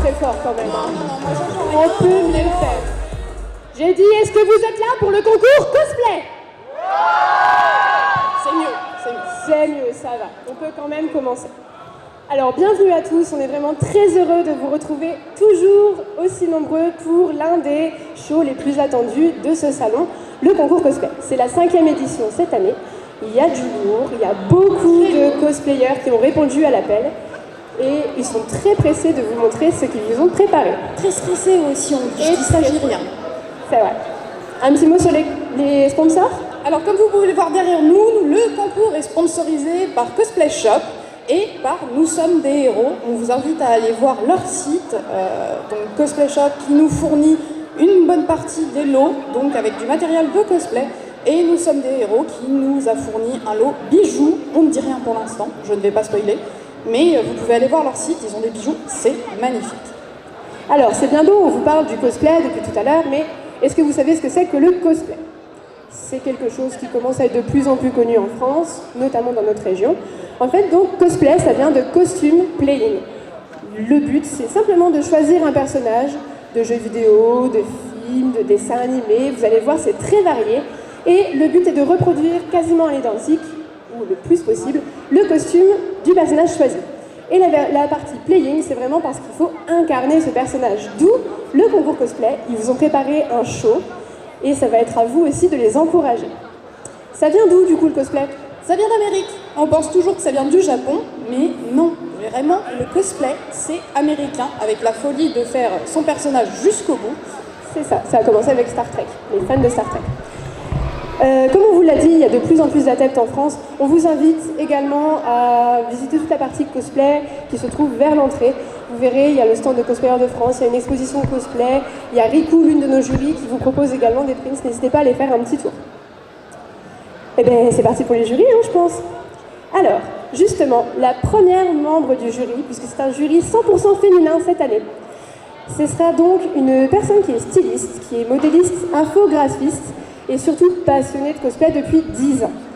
très fort quand même. On peut mieux faire. J'ai dit, est-ce que vous êtes là pour le concours cosplay? C'est mieux, c'est mieux. C'est mieux, ça va. On peut quand même commencer. Alors, bienvenue à tous. On est vraiment très heureux de vous retrouver toujours aussi nombreux pour l'un des shows les plus attendus de ce salon, le concours cosplay. C'est la 5e édition cette année. Il y a du lourd, il y a beaucoup de cosplayers qui ont répondu à l'appel. Et ils sont très pressés de vous montrer ce qu'ils vous ont préparé. Très stressés aussi, on dit ça, j'ai rien. C'est vrai. Un petit mot sur les sponsors? Alors, comme vous pouvez le voir derrière nous, le concours est sponsorisé par Cosplay Shop et par Nous sommes des héros. On vous invite à aller voir leur site, donc Cosplay Shop, qui nous fournit une bonne partie des lots, donc avec du matériel de cosplay. Et Nous sommes des héros qui nous a fourni un lot bijoux. On ne dit rien pour l'instant, je ne vais pas spoiler. Mais vous pouvez aller voir leur site, ils ont des bijoux, c'est magnifique. Alors, c'est bien beau, on vous parle du cosplay depuis tout à l'heure, mais est-ce que vous savez ce que c'est que le cosplay? C'est quelque chose qui commence à être de plus en plus connu en France, notamment dans notre région. En fait, donc, cosplay, ça vient de costume playing. Le but, c'est simplement de choisir un personnage de jeux vidéo, de films, de dessins animés. Vous allez voir, c'est très varié. Et le but est de reproduire quasiment à l'identique, ou le plus possible, le costume du personnage choisi. Et la partie playing, c'est vraiment parce qu'il faut incarner ce personnage. D'où le concours cosplay. Ils vous ont préparé un show et ça va être à vous aussi de les encourager. Ça vient d'où du coup le cosplay? Ça vient d'Amérique. On pense toujours que ça vient du Japon, mais non. Vraiment, le cosplay, c'est américain, avec la folie de faire son personnage jusqu'au bout. C'est ça, ça a commencé avec Star Trek, les fans de Star Trek. Comme on vous l'a dit, il y a de plus en plus d'adeptes en France. On vous invite également à visiter toute la partie cosplay qui se trouve vers l'entrée. Vous verrez, il y a le stand de Cosplayers de France, il y a une exposition cosplay, il y a Riku, l'une de nos jurys, qui vous propose également des prints. N'hésitez pas à aller faire un petit tour. Eh bien, c'est parti pour les jurys, hein, je pense. Alors, justement, la première membre du jury, puisque c'est un jury 100% féminin cette année, ce sera donc une personne qui est styliste, qui est modéliste, infographiste, et surtout passionnée de cosplay depuis 10 ans.